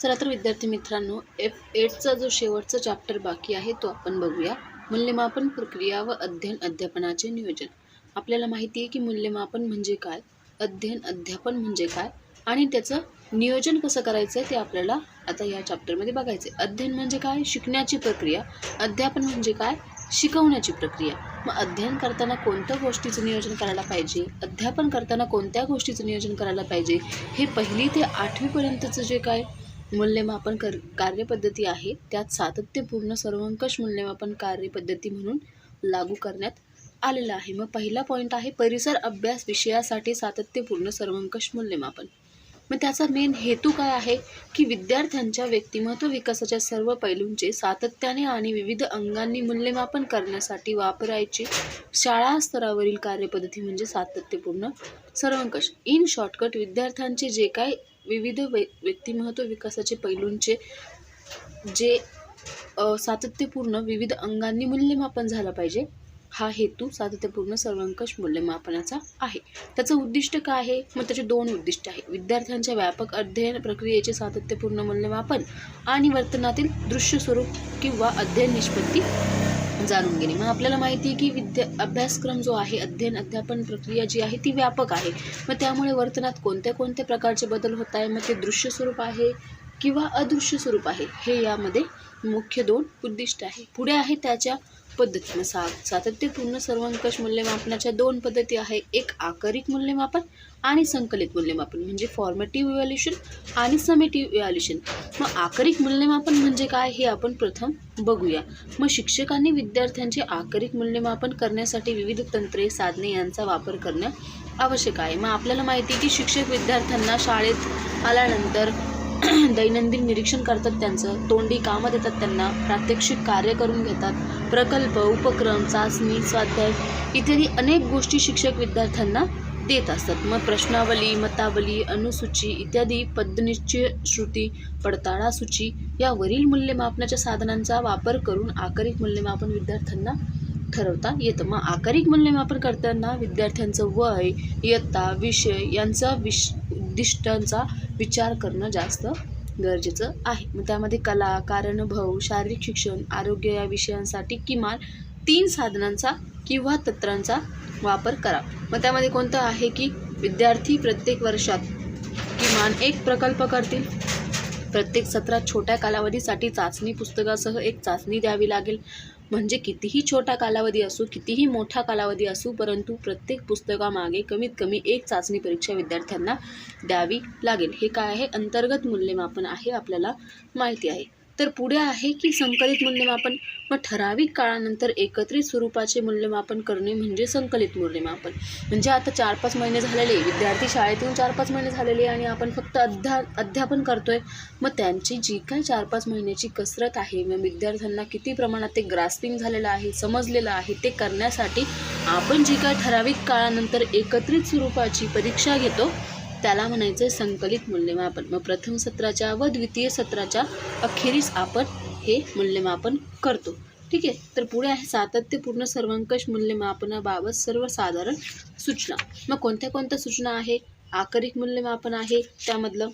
चला तर विद्यार्थी मित्रांनो, F8चा जो शेवटचा चॅप्टर बाकी आहे तो आपण बघूया. मूल्यमापन प्रक्रिया व अध्ययन अध्यापनाचे नियोजन. आपल्याला माहिती आहे की मूल्यमापन म्हणजे काय, अध्ययन अध्यापन म्हणजे काय आणि त्याचं नियोजन कसं करायचं आहे ते आपल्याला आता या चॅप्टरमध्ये बघायचं आहे. अध्ययन म्हणजे काय, शिकण्याची प्रक्रिया. अध्यापन म्हणजे काय, शिकवण्याची प्रक्रिया. मग अध्ययन करताना कोणत्या गोष्टीचं नियोजन करायला पाहिजे, अध्यापन करताना कोणत्या गोष्टीचं नियोजन करायला पाहिजे, हे 1ली ते 8वीपर्यंतचं जे काय मूल्यमापन कार्यपद्धती आहे त्यात सातत्यपूर्ण सर्वंकष मूल्यमापन कार्यपद्धती म्हणून लागू करण्यात आलेलं आहे. मग पहिला पॉईंट आहे परिसर अभ्यास विषयासाठी सातत्यपूर्ण सर्वंकष मूल्यमापन. मग त्याचा मेन हेतू काय आहे की विद्यार्थ्यांच्या व्यक्तिमत्व विकासाच्या सर्व पैलूंचे सातत्याने आणि विविध अंगांनी मूल्यमापन करण्यासाठी वापरायची शाळा स्तरावरील कार्यपद्धती म्हणजे सातत्यपूर्ण सर्वंकष. इन शॉर्टकट, विद्यार्थ्यांचे जे काय विविध व्यक्तिमत्व विकासाचे पैलूंचे जे सातत्यपूर्ण विविध अंगांनी मूल्यमापन झालं पाहिजे, हा हेतू सातत्यपूर्ण सर्वंकष मूल्यमापनाचा आहे. त्याचं उद्दिष्ट काय आहे, मग त्याचे 2 उद्दिष्ट आहे. विद्यार्थ्यांच्या व्यापक अध्ययन प्रक्रियेचे सातत्यपूर्ण मूल्यमापन आणि वर्तनातील दृश्य स्वरूप किंवा अध्ययन निष्पत्ती जाणून घेणे. मग आपल्याला माहिती आहे की अभ्यासक्रम जो आहे, अध्ययन अध्यापन प्रक्रिया जी आहे ती व्यापक आहे. मग त्यामुळे वर्तनात कोणत्या कोणत्या प्रकारचे बदल होत आहे, मग ते दृश्य स्वरूप आहे किंवा अदृश्य स्वरूप आहे, हे यामध्ये मुख्य 2 उद्दिष्ट आहे. पुढे आहे त्याच्या पद्धती. सातत्यपूर्ण सर्वंकष मूल्यमापनाच्या 2 पद्धती आहे. एक आकरिक मूल्यमापन आणि संकलित मूल्यमापन म्हणजे फॉर्मेटिव्ह इव्हॅल्युएशन आणि समेटिव्ह इव्हॅल्युएशन. मग आकरिक मूल्यमापन म्हणजे काय हे आपण प्रथम बघूया. मग शिक्षकांनी विद्यार्थ्यांचे आकरिक मूल्यमापन करण्यासाठी विविध तंत्रे, साधने यांचा वापर करणं आवश्यक आहे. मग आपल्याला माहिती आहे की शिक्षक विद्यार्थ्यांना शाळेत आल्यानंतर दैनंदिन निरीक्षण करतात, त्यांचं तोंडी कामं देतात, त्यांना प्रात्यक्षिक कार्य करून घेतात, प्रकल्प, उपक्रम, चाचणी, स्वाध्याय इत्यादी अनेक गोष्टी शिक्षक विद्यार्थ्यांना देत असतात. मग प्रश्नावली, मतावली, अनुसूची इत्यादी पद्धनिश्चय, श्रुती, पडताळासूची यावरील मूल्यमापनाच्या साधनांचा वापर करून आकरिक मूल्यमापन विद्यार्थ्यांना ठरवता येतं. मग आकरिक मूल्यमापन करताना विद्यार्थ्यांचं वय, इयत्ता, विषय यांचा उद्दिष्टांचा विचार करणं जास्त गरजेचं आहे. मग त्यामध्ये कला, कारणभाव, शारीरिक शिक्षण, आरोग्य या विषयांसाठी किमान 3 साधनांचा किंवा तंत्रांचा वापर करा. मग त्यामध्ये कोणतं आहे की विद्यार्थी प्रत्येक वर्षात किमान 1 प्रकल्प करतील. प्रत्येक सत्रात छोट्या कालावधीसाठी चाचणी पुस्तकासह 1 चाचणी द्यावी लागेल. म्हणजे कितीही छोटा कालावधी असो, कितीही मोठा कालावधी असो, परंतु प्रत्येक पुस्तकामागे कमीत कमी 1 चाचणी परीक्षा विद्यार्थ्यांना द्यावी लागेल. हे काय आहे, अंतर्गत मूल्यमापन आहे, आपल्याला माहिती आहे. तर पुढे आहे की संकलित मूल्यमापन. मग ठराविक काळानंतर एकत्रित स्वरूपाचे मूल्यमापन करणे म्हणजे संकलित मूल्यमापन. म्हणजे आता 4-5 महिने झालेले विद्यार्थी शाळेत येऊन 4-5 महिने झालेले आणि आपण फक्त अध्यापन करतोय. मग त्यांची जी काही 4-5 महिन्याची कसरत आहे, मग विद्यार्थ्यांना किती प्रमाणात ते ग्रास्पिंग झालेलं आहे, समजलेलं आहे, ते करण्यासाठी आपण जी काय ठराविक काळानंतर एकत्रित स्वरूपाची परीक्षा घेतो त्याला म्हणायचं संकलित मूल्यमापन. मग प्रथम सत्राच्या व द्वितीय सत्राच्या अखेरीस आपण हे मूल्यमापन करतो. ठीक आहे. तर पुढे आहे सातत्यपूर्ण सर्वंकष मूल्यमापनाबाबत सर्वसाधारण सूचना. मग कोणत्या कोणत्या सूचना आहे, आकरिक मूल्यमापन आहे त्यामधलं.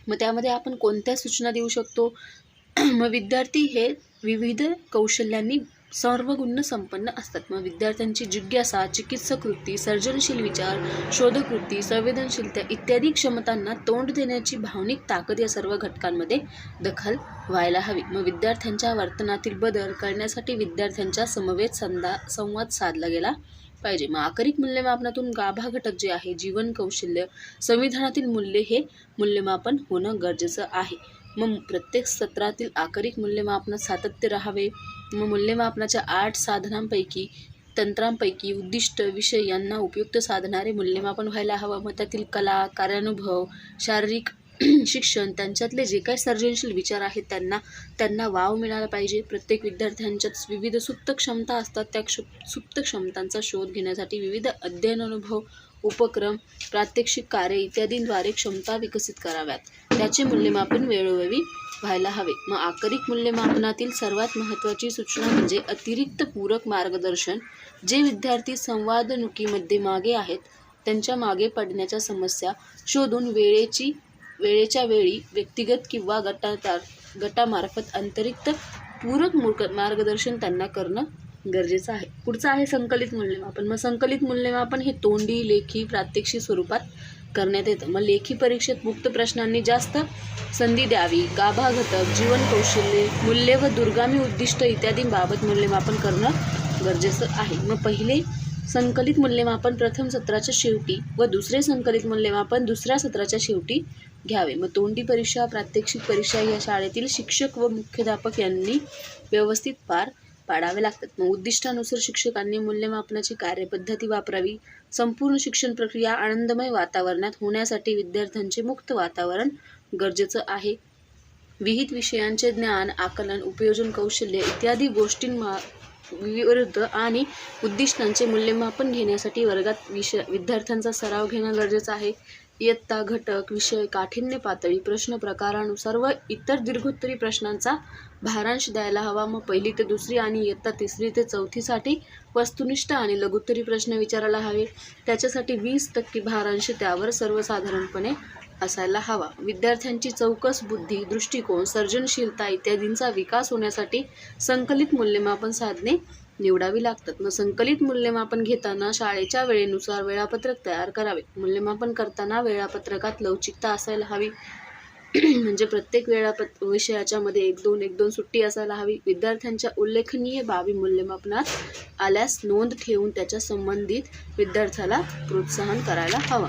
मग त्यामध्ये आपण कोणत्या सूचना देऊ शकतो, मग विद्यार्थी हे विविध कौशल्यांनी सर्वगुण संपन्न असतात. मग विद्यार्थ्यांची जिज्ञासा, चिकित्सक वृत्ती, सर्जनशील विचार, शोधकवृत्ती, संवेदनशीलता इत्यादी क्षमतांना तोंड देण्याची भावनिक ताकद या सर्व घटकांमध्ये दखल व्हायला हवी. मग विद्यार्थ्यांच्या वर्तनातील बदल करण्यासाठी विद्यार्थ्यांच्या समवेत संवाद साधला गेला पाहिजे. मग आकरिक मूल्यमापनातून गाभा घटक जे आहे, जीवन कौशल्य, संविधानातील मूल्य, हे मूल्यमापन होणं गरजेचं आहे. मग प्रत्येक सत्रातील आकरिक मूल्यमापनात सातत्य राहावे. मग मूल्यमापनाच्या 8 साधनांपैकी, तंत्रांपैकी उद्दिष्ट, विषय यांना उपयुक्त साधणारे मूल्यमापन व्हायला हवं. मग त्यातील कला, कार्यानुभव, शारीरिक शिक्षण, त्यांच्यातले जे काही सर्जनशील विचार आहेत त्यांना वाव मिळाला पाहिजे. प्रत्येक विद्यार्थ्यांच्यात विविध सुप्त क्षमता असतात. त्या सुप्त क्षमतांचा शोध घेण्यासाठी विविध अध्ययन अनुभव, उपक्रम, प्रात्यक्षिक कार्य इत्यादींद्वारे क्षमता विकसित कराव्यात. त्याचे मूल्यमापन वेळोवेळी व्हायला हवे. मग आकरिक मूल्यमापनातील सर्वात महत्त्वाची सूचना म्हणजे अतिरिक्त पूरक मार्गदर्शन. जे विद्यार्थी संवादणुकीमध्ये मागे आहेत त्यांच्या मागे पडण्याच्या समस्या शोधून वेळेच्या वेळी व्यक्तिगत किंवा गटामार्फत अतिरिक्त पूरक मार्गदर्शन त्यांना करणं गरजेचं आहे. पुढचं आहे संकलित मूल्यमापन. मग संकलित मूल्यमापन हे तोंडी, लेखी, प्रात्यक्षिक स्वरूपात करण्यात येतं. मग लेखी परीक्षेत मुक्त प्रश्नांनी जास्त संधी द्यावी. गाभा घटक, जीवन कौशल्ये, मूल्य व दूरगामी उद्दिष्ट इत्यादींबाबत मूल्यमापन करणं गरजेचं आहे. मग पहिले संकलित मूल्यमापन प्रथम सत्राच्या शेवटी व दुसरे संकलित मूल्यमापन दुसऱ्या सत्राच्या शेवटी घ्यावे. मग तोंडी परीक्षा, प्रात्यक्षिक परीक्षा या शाळेतील शिक्षक व मुख्याध्यापक यांनी व्यवस्थित पार पाडावे लागतात. मग उद्दिष्टानुसार शिक्षकांनी मूल्यमापनाची कार्यपद्धती वापरावी. संपूर्ण शिक्षण प्रक्रिया आनंदमय वातावरणात होण्यासाठी विद्यार्थ्यांचे मुक्त वातावरण गरजेचं आहे. विहित विषयांचे ज्ञान, आकलन, उपयोजन कौशल्य इत्यादी गोष्टींविरुद्ध आणि उद्दिष्टांचे मूल्यमापन घेण्यासाठी वर्गात विद्यार्थ्यांचा सराव घेणं गरजेचं आहे. इयत्ता, घटक, विषय, काठिण्य पातळी, प्रश्न प्रकारानुसार व इतर दीर्घोत्तरी प्रश्नांचा भारांश द्यायला हवा. मग पहिली ते दुसरी आणि इयत्ता तिसरी ते चौथीसाठी वस्तुनिष्ठ आणि लघुत्तरी प्रश्न विचारायला हवे. त्याच्यासाठी 20% भारांश त्यावर सर्वसाधारणपणे असायला हवा. विद्यार्थ्यांची चौकस बुद्धी, दृष्टिकोन, सर्जनशीलता इत्यादींचा विकास होण्यासाठी संकलित मूल्यमापन साधने निवडावी लागतात. मग संकलित मूल्यमापन घेताना शाळेच्या वेळेनुसार वेळापत्रक तयार करावे. मूल्यमापन करताना वेळापत्रकात लवचिकता असायला हवी. म्हणजे प्रत्येक विषयाच्या मध्ये 1-2 सुट्टी असायला हवी. विद्यार्थ्यांच्या उल्लेखनीय बाबी मूल्यमापनात आल्यास नोंद ठेवून त्याच्या संबंधित विद्यार्थ्याला प्रोत्साहन करायला हवं.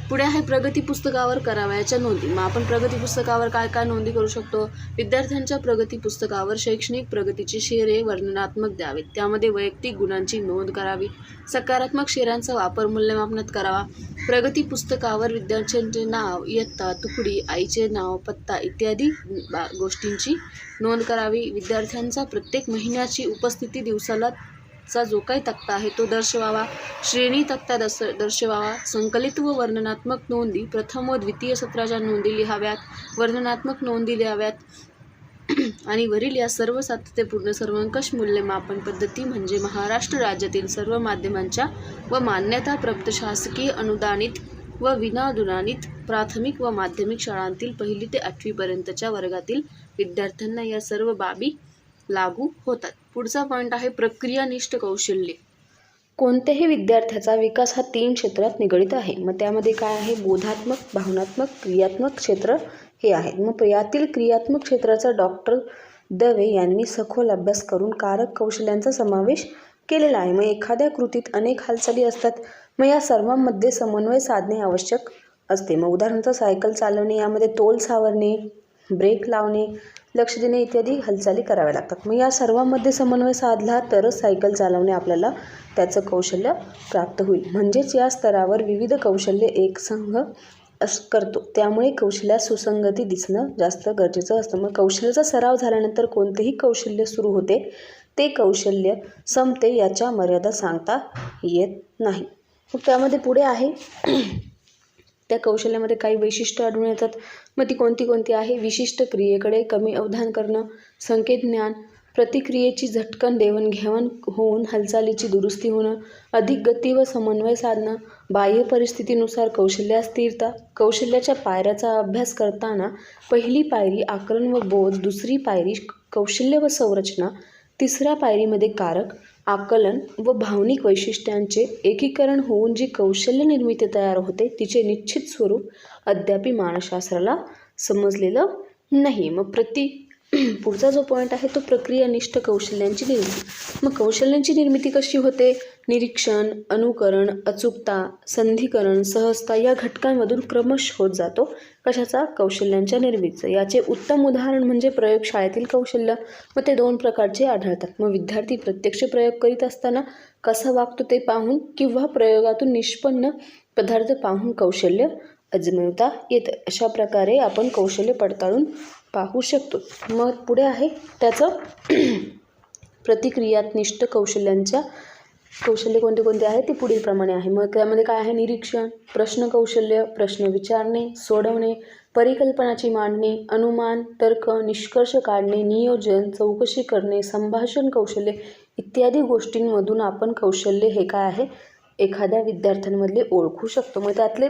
पुढे आहे प्रगती पुस्तकावर करावयाच्या नोंदी. मग आपण प्रगती पुस्तकावर काय काय नोंदी करू शकतो? विद्यार्थ्यांच्या प्रगती पुस्तकावर शैक्षणिक प्रगतीचे शेरे वर्णनात्मक द्यावेत. त्यामध्ये वैयक्तिक गुणांची नोंद करावी. सकारात्मक शेऱ्यांचा वापर मूल्यमापनात करावा. प्रगती पुस्तकावर विद्यार्थ्यांचे नाव, इयत्ता, तुकडी, आईचे नाव, पत्ता इत्यादी गोष्टींची नोंद करावी. विद्यार्थ्यांचा प्रत्येक महिन्याची उपस्थिती दिवसाला जो काही तक्ता आहे तो दर्शवावा. श्रेणी तक्ता दर्शवावा. संकलित व वर्णनात्मक नोंदी प्रथम व द्वितीय सत्राच्या नोंदी लिहाव्यात. वर्णनात्मक नोंदी लिहाव्यात. आणि वरील या सर्व सातत्यपूर्ण सर्वंकष मूल्यमापन पद्धती म्हणजे महाराष्ट्र राज्यातील सर्व माध्यमांच्या व मान्यताप्राप्त शासकीय अनुदानित व विनाअनुदानित प्राथमिक व माध्यमिक शाळांतील 1ली ते 8वी पर्यंतच्या वर्गातील विद्यार्थ्यांना या सर्व बाबी लागू होतात. पुढचा पॉईंट आहे प्रक्रियानिष्ठ कौशल्ये. कोणत्याही विद्यार्थ्याचा विकास हा 3 क्षेत्रात निगडित आहे. मग त्यामध्ये काय आहे? बोधात्मक, भावनात्मक, क्रियात्मक क्षेत्र हे आहेत. मग यातील क्रियात्मक क्षेत्राचा डॉक्टर दवे यांनी सखोल अभ्यास करून कारक कौशल्यांचा समावेश केलेला आहे. मग एखाद्या कृतीत अनेक हालचाली असतात. मग या सर्वांमध्ये समन्वय साधणे आवश्यक असते. मग उदाहरणार्थ सायकल चालवणे, यामध्ये तोल सावरणे, ब्रेक लावणे, लक्ष देणे इत्यादी हालचाली कराव्या लागतात. मग या सर्वांमध्ये समन्वय साधला तरच सायकल चालवणे आपल्याला त्याचं कौशल्य प्राप्त होईल. म्हणजेच या स्तरावर विविध कौशल्य एकसंघ करतो. त्यामुळे कौशल्यात सुसंगती दिसणं जास्त गरजेचं असतं. मग कौशल्याचा सराव झाल्यानंतर कोणतेही कौशल्य सुरू होते ते कौशल्य संपते याच्या मर्यादा सांगता येत नाही. मग त्यामध्ये पुढे आहे त्या कौशल्यामध्ये काही वैशिष्ट्य आढळून येतात. मग ती कोणती आहे? विशिष्ट क्रियेकडे कमी अवधान करणं, संकेत ज्ञान, प्रतिक्रियेची झटकन देवाणघेवाण होऊन हालचालीची दुरुस्ती होणं, अधिक गती व समन्वय साधणं, बाह्य परिस्थितीनुसार कौशल्यात स्थिरता. कौशल्याच्या पायऱ्याचा अभ्यास करताना पहिली पायरी आकलन व बोध, दुसरी पायरी कौशल्य व संरचना, तिसऱ्या पायरीमध्ये कारक, आकलन व भावनिक वैशिष्ट्यांचे एकीकरण होऊन जी कौशल्य निर्मिती तयार होते तिचे निश्चित स्वरूप अद्यापि मानसशास्त्राला समजलेलं नाही. मग पुढचा जो पॉईंट आहे तो प्रक्रियानिष्ठ कौशल्यांची निर्मिती. मग कौशल्यांची निर्मिती कशी होते? निरीक्षण, अनुकरण, अचूकता, संधिकरण, सहजता या घटकांमधून क्रमश होत जातो. कशाचा? कौशल्यांच्या निर्मितीचं. याचे उत्तम उदाहरण म्हणजे प्रयोगशाळेतील कौशल्य. मग ते 2 प्रकारचे आढळतात. मग विद्यार्थी प्रत्यक्ष प्रयोग करीत असताना कसा वागतो ते पाहून किंवा प्रयोगातून निष्पन्न पदार्थ पाहून कौशल्य अजमावता येतं. अशा प्रकारे आपण कौशल्य पडताळून पाहू शकतो. मग पुढे आहे त्याचं प्रतिक्रियानिष्ठ कौशल्य कोणते आहे ते पुढील प्रमाणे आहे. मग त्यामध्ये काय आहे? निरीक्षण, प्रश्न कौशल्य, प्रश्न विचारणे, सोडवणे, परिकल्पनाची मांडणी, अनुमान, तर्क, निष्कर्ष काढणे, नियोजन, चौकशी करणे, संभाषण कौशल्य इत्यादी गोष्टींमधून आपण कौशल्य हे काय आहे एखाद्या विद्यार्थ्यांमधले ओळखू शकतो. मग त्यातले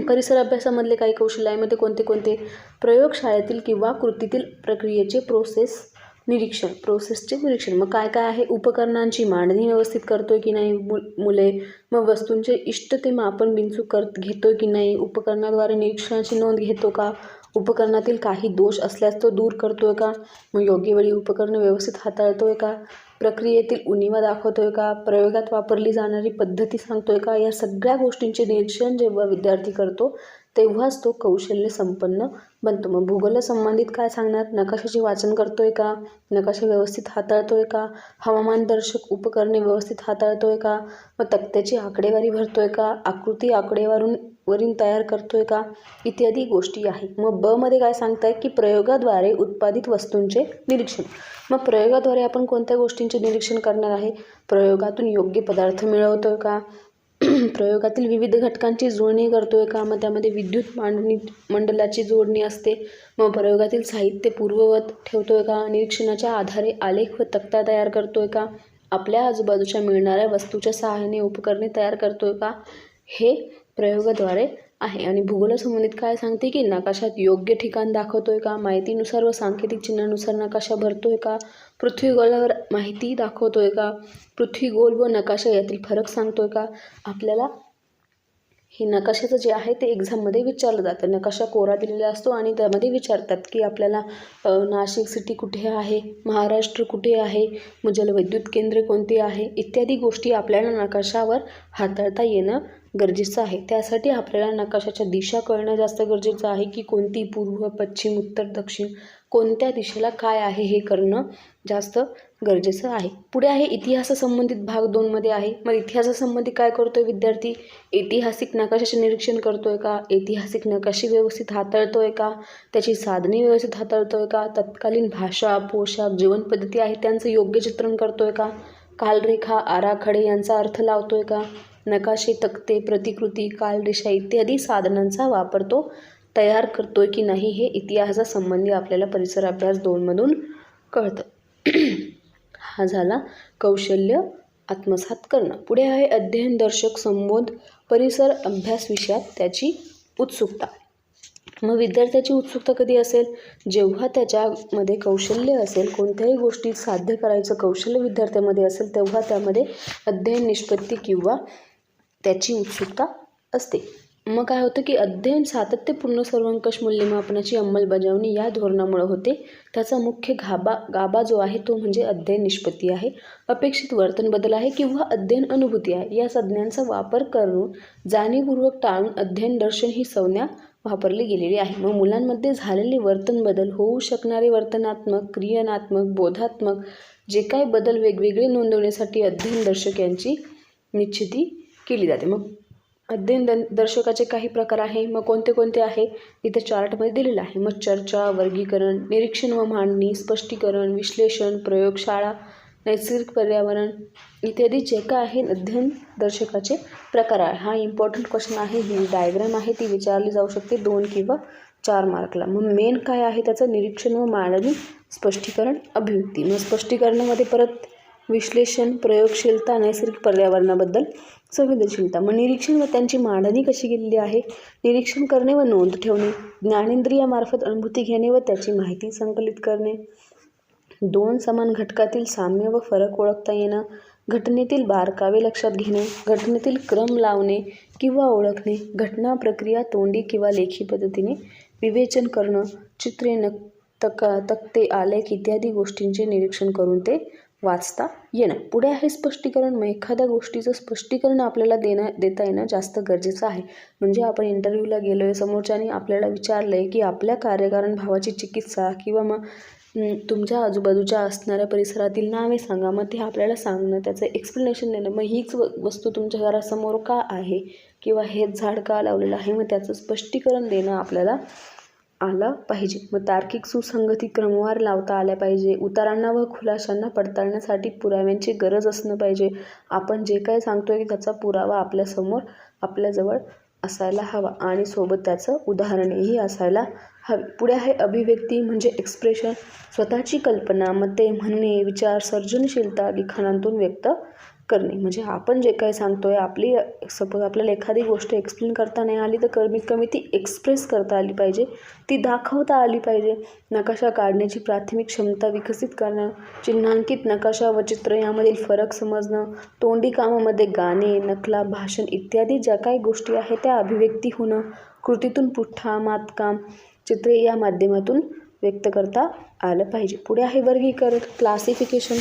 परिसर अभ्यासामधले काही कौशल्य आहे, मध्ये कोणते कोणते? प्रयोगशाळेतील किंवा कृतीतील प्रक्रियेचे प्रोसेसचे निरीक्षण. मग काय काय आहे? उपकरणांची मांडणी व्यवस्थित करतोय की नाही मुले, मग वस्तूंचे इष्ट ते मापन बिनचूक घेतोय की नाही, उपकरणाद्वारे निरीक्षणाची नोंद घेतो का, उपकरणातील काही दोष असल्यास तो दूर करतोय का, मग योग्य वेळी उपकरण व्यवस्थित हाताळतोय का, प्रक्रियेतील उणिवा दाखवतोय का, प्रयोगात वापरली जाणारी पद्धती सांगतोय का. या सगळ्या गोष्टींचे निरीक्षण जेव्हा विद्यार्थी करतो तेव्हाच तो कौशल्य संपन्न बनतो. मग भूगोलासंबंधित काय सांगणार? नकाशाचे वाचन करतोय का, नकाशा व्यवस्थित हाताळतोय का, हवामानदर्शक उपकरणे व्यवस्थित हाताळतोय का, मग तक्त्याची आकडेवारी भरतोय का, आकृती आकडेवारीवरून तयार करतोय का, इत्यादी गोष्टी आहेत. मग ब मध्ये काय सांगताय की प्रयोगाद्वारे उत्पादित वस्तूंचे निरीक्षण. मग प्रयोगाद्वारे आपण कोणत्या गोष्टींचे निरीक्षण करणार आहे? प्रयोगातून योग्य पदार्थ मिळवतोय का, प्रयोगातील विविध घटकांची जोडणी करतोय का, मग त्यामध्ये विद्युत मंडलाची जोडणी असते, मग प्रयोगातील साहित्य पूर्ववत ठेवतोय का, निरीक्षणाच्या आधारे आलेख व तक्ता तयार करतोय का, आपल्या आजूबाजूच्या मिळणाऱ्या वस्तूच्या सहाय्याने उपकरणे तयार करतोय का, हे प्रयोगाद्वारे आहे. आणि भूगोलासंबंधित काय सांगते की नकाशात योग्य ठिकाण दाखवतोय का, माहितीनुसार व सांकेतिक चिन्हानुसार नकाशा भरतोय का, पृथ्वी गोलावर माहिती दाखवतोय का, पृथ्वी गोल व नकाशा यातील फरक सांगतोय का. आपल्याला हे नकाशाचं जे आहे ते एक्झाममध्ये विचारलं जातं. नकाशा कोरा दिलेला असतो आणि त्यामध्ये विचारतात की आपल्याला नाशिक सिटी कुठे आहे, महाराष्ट्र कुठे आहे, मग जलविद्युत केंद्रे कोणती आहे, इत्यादी गोष्टी आपल्याला नकाशावर हाताळता येणं गरजेचं आहे. त्यासाठी आपल्याला नकाशाच्या दिशा कळणं जास्त गरजेचं आहे की कोणती पूर्व, पश्चिम, उत्तर, दक्षिण, कोणत्या दिशेला काय आहे हे करणं जास्त गरजेचं आहे. पुढे आहे इतिहासासंबंधित भाग 2 मध्ये आहे. मग इतिहासासंबंधी काय करतोय विद्यार्थी? ऐतिहासिक नकाशाचे निरीक्षण करतोय का, ऐतिहासिक नकाशे व्यवस्थित हाताळतोय का, त्याची साधने व्यवस्थित हाताळतोय का, तत्कालीन भाषा, पोशाख, जीवनपद्धती आहे त्यांचं योग्य चित्रण करतोय का, कालरेखा, आराखडे यांचा अर्थ लावतोय का, नकाशे, तक्ते, प्रतिकृती, कालरेषा इत्यादी साधनांचा वापर तो तयार करतोय की नाही हे इतिहासासंबंधी आपल्याला परिसर अभ्यास 2 मधून कळतं. हा झाला कौशल्य आत्मसात करणं. पुढे आहे अध्ययन, दर्शक, संबोध, परिसर अभ्यास विषयात त्याची उत्सुकता. मग विद्यार्थ्याची उत्सुकता कधी असेल? जेव्हा त्याच्यामध्ये कौशल्य असेल, कोणत्याही गोष्टी साध्य करायचं कौशल्य विद्यार्थ्यामध्ये असेल तेव्हा त्यामध्ये अध्ययन, निष्पत्ती किंवा त्याची उत्सुकता असते. मग काय होतं की अध्ययन सातत्यपूर्ण सर्वंकष मूल्यमापनाची अंमलबजावणी या धोरणामुळे होते. त्याचा मुख्य गाभा जो आहे तो म्हणजे अध्ययन निष्पत्ती आहे, अपेक्षित वर्तन बदल आहे किंवा अध्ययन अनुभूती आहे. या संज्ञांचा वापर करून जाणीवपूर्वक टाळून अध्ययन दर्शन ही संज्ञा वापरली गेलेली आहे. मग मुलांमध्ये झालेले वर्तन बदल, होऊ शकणारे वर्तनात्मक, क्रियानात्मक, बोधात्मक जे काही बदल वेगवेगळे नोंदवण्यासाठी अध्ययन दर्शक यांची निश्चिती केली जाते. मग अध्ययन दर्शकाचे काही प्रकार आहे. मग कोणते कोणते आहे इथे चार्टमध्ये दिलेलं आहे. मग चर्चा, वर्गीकरण, निरीक्षण व मांडणी, स्पष्टीकरण, विश्लेषण, प्रयोगशाळा, नैसर्गिक पर्यावरण इत्यादी जे काय आहे अध्ययन दर्शकाचे प्रकार आहे. हा इम्पॉर्टंट क्वेश्चन आहे. ही डायग्राम आहे ती विचारली जाऊ शकते 2 किंवा 4 मार्कला. मग मेन काय आहे त्याचं? निरीक्षण व मांडणी, स्पष्टीकरण, अभिव्यक्ती. मग स्पष्टीकरणामध्ये परत विश्लेषण, प्रयोगशीलता, नैसर्गिक पर्यावरणाबद्दल संवेदनशीलता. मग निरीक्षण व त्यांची मांडणी कशी केलेली आहे? निरीक्षण करणे व नोंद ठेवणे, ज्ञानेंद्रियामार्फत अनुभूती घेणे व त्याची माहिती संकलित करणे, 2 समान घटकातील साम्य व फरक ओळखता येणं, घटनेतील बारकावे लक्षात घेणे, घटनेतील क्रम लावणे किंवा ओळखणे, घटना प्रक्रिया तोंडी किंवा लेखी पद्धतीने विवेचन करणं, चित्रे, तक्ते, आलेख इत्यादी गोष्टींचे निरीक्षण करून ते वाचता येणं. पुढे आहे स्पष्टीकरण. मग एखाद्या गोष्टीचं स्पष्टीकरण आपल्याला देता येणं जास्त गरजेचं आहे. म्हणजे आपण इंटरव्ह्यूला गेलो आहे, समोरच्याने आपल्याला विचारलं आहे की आपल्या कार्यकारण भावाची चिकित्सा किंवा मग तुमच्या आजूबाजूच्या असणाऱ्या परिसरातील नावे सांगा. मग ते आपल्याला सांगणं, त्याचं एक्सप्लेनेशन देणं. मग हीच वस्तू तुमच्या घरासमोर का आहे किंवा हेच झाड का लावलेलं आहे, मग त्याचं स्पष्टीकरण देणं आपल्याला आलं पाहिजे. मग तार्किक सुसंगती क्रमवार लावता आल्या पाहिजे. उतारांना व खुलाशांना पडताळण्यासाठी पुराव्यांची गरज असणं पाहिजे. आपण जे काय सांगतोय की त्याचा पुरावा आपल्यासमोर आपल्याजवळ असायला हवा आणि सोबत त्याचं उदाहरणही असायला हवी. पुढे आहे अभिव्यक्ती म्हणजे एक्सप्रेशन. स्वतःची कल्पना, मते, म्हणणे, विचार, सर्जनशीलता लिखाणातून व्यक्त करणे. म्हणजे आपण जे काही सांगतोय, सपोज आपल्याला एखादी गोष्ट एक्सप्लेन करता नाही आली तर कमीत कमी ती एक्सप्रेस करता आली पाहिजे, ती दाखवता आली पाहिजे. नकाशा काढण्याची प्राथमिक क्षमता विकसित करणं, चिन्हांकित नकाशा व चित्र यामधील फरक समजणं, तोंडी कामामध्ये गाणे, नकला, भाषण इत्यादी ज्या काही गोष्टी आहेत त्या अभिव्यक्ती होणं, कृतीतून पुठ्ठा, मातकाम, चित्रे या माध्यमातून व्यक्त करता आलं पाहिजे. पुढे आहे वर्गीकरण, क्लासिफिकेशन.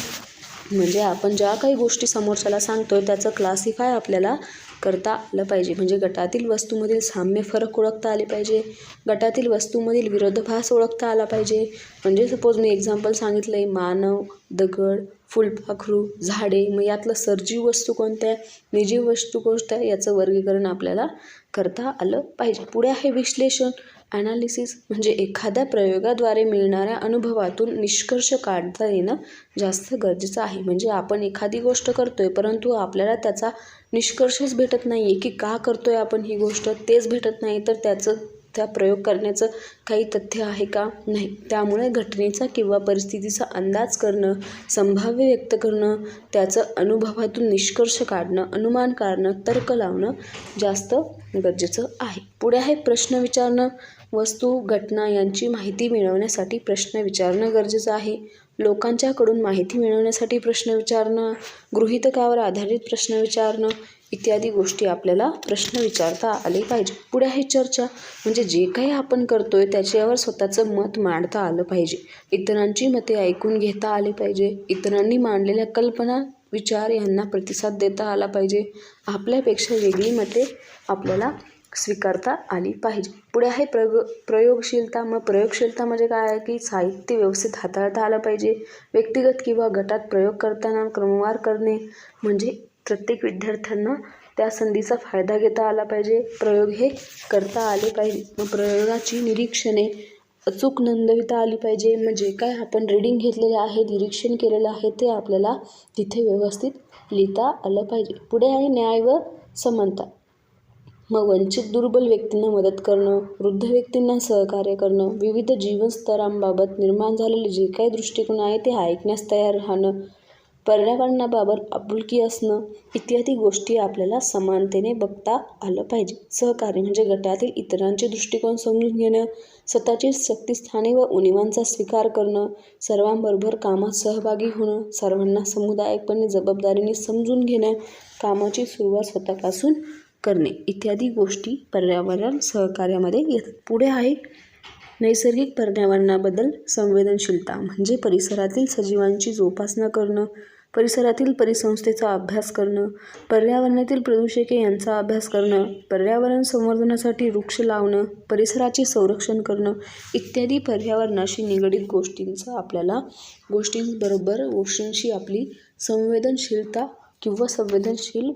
म्हणजे आपण ज्या काही गोष्टी समोरच्याला सांगतोय त्याचं क्लासिफाय आपल्याला करता आलं पाहिजे. म्हणजे गटातील वस्तूमधील साम्य फरक ओळखता आले पाहिजे, गटातील वस्तूमधील विरोधाभास ओळखता आला पाहिजे. म्हणजे सपोज मी एक्झाम्पल सांगितलं आहे, मानव, दगड, फुलपाखरू, झाडे, मग यातलं सजीव वस्तू कोणत्या, निर्जीव वस्तू कोणत्या, याचं वर्गीकरण आपल्याला करता आलं पाहिजे. पुढे आहे विश्लेषण, ॲनालिसिस. म्हणजे एखाद्या प्रयोगाद्वारे मिळणाऱ्या अनुभवातून निष्कर्ष काढता येणं जास्त गरजेचं आहे. म्हणजे आपण एखादी गोष्ट करतोय परंतु आपल्याला त्याचा निष्कर्षच भेटत नाही आहे की का करतोय आपण ही गोष्ट, तेच भेटत नाही, तर त्या प्रयोग करण्याचं काही तथ्य आहे का, नाही. त्यामुळे घटनेचा किंवा परिस्थितीचा अंदाज करणं, संभाव्य व्यक्त करणं, त्याचं अनुभवातून निष्कर्ष काढणं, अनुमान काढणं, तर्क लावणं जास्त गरजेचं आहे. पुढे आहे प्रश्न विचारणं. वस्तू, घटना यांची माहिती मिळवण्यासाठी प्रश्न विचारणं गरजेचं आहे. लोकांच्याकडून माहिती मिळवण्यासाठी प्रश्न विचारणं, गृहीतकावर आधारित प्रश्न विचारणं इत्यादी गोष्टी आपल्याला प्रश्न विचारता आले पाहिजे. पुढे आहे चर्चा. म्हणजे जे काही आपण करतोय त्याच्यावर स्वतःचं मत मांडता आलं पाहिजे, इतरांची मते ऐकून घेता आले पाहिजे, इतरांनी मांडलेल्या कल्पना, विचार यांना प्रतिसाद देता आला पाहिजे, आपल्यापेक्षा वेगळी मते आपल्याला स्वीकारता आली पाहिजे. पुढे आहे प्रयोगशीलता. मग प्रयोगशीलता म्हणजे काय आहे की साहित्य व्यवस्थित हाताळता आलं पाहिजे, व्यक्तिगत किंवा गटात प्रयोग करताना क्रमवार करणे, म्हणजे प्रत्येक विद्यार्थ्यांना त्या संधीचा फायदा घेता आला पाहिजे, प्रयोग हे करता आले पाहिजे. मग प्रयोगाची निरीक्षणे अचूक नोंदविता आली पाहिजे. म्हणजे काय आपण रीडिंग घेतलेलं आहे, निरीक्षण केलेलं आहे ते आपल्याला तिथे व्यवस्थित लिहिता आलं पाहिजे. पुढे आहे न्याय व समानता. मग वंचित दुर्बल व्यक्तींना मदत करणं, वृद्ध व्यक्तींना सहकार्य करणं, विविध जीवनस्तरांबाबत निर्माण झालेले जे काही दृष्टिकोन आहे ते ऐकण्यास तयार राहणं, पर्यावरणाबाबत आपुलकी असणं इत्यादी गोष्टी आपल्याला समानतेने बघता आलं पाहिजे. सहकार्य म्हणजे गटातील इतरांचे दृष्टिकोन समजून घेणं, स्वतःची शक्तिस्थाने व उणिवांचा स्वीकार करणं, सर्वांबरोबर कामात सहभागी होणं, सर्वांना समुदायिकपणे जबाबदारीने समजून घेणं, कामाची सुरुवात स्वतःपासून करणे इत्यादी गोष्टी पर्यावरण सहकार्यामध्ये येतात. पुढे आहे नैसर्गिक पर्यावरणाबद्दल संवेदनशीलता. म्हणजे परिसरातील सजीवांची जोपासना करणं, परिसरातील परिसंस्थेचा अभ्यास करणं, पर्यावरणातील प्रदूषके यांचा अभ्यास करणं, पर्यावरण संवर्धनासाठी वृक्ष लावणं, परिसराचे संरक्षण करणं इत्यादी पर्यावरणाशी निगडीत गोष्टींशी आपली संवेदनशीलता किंवा संवेदनशील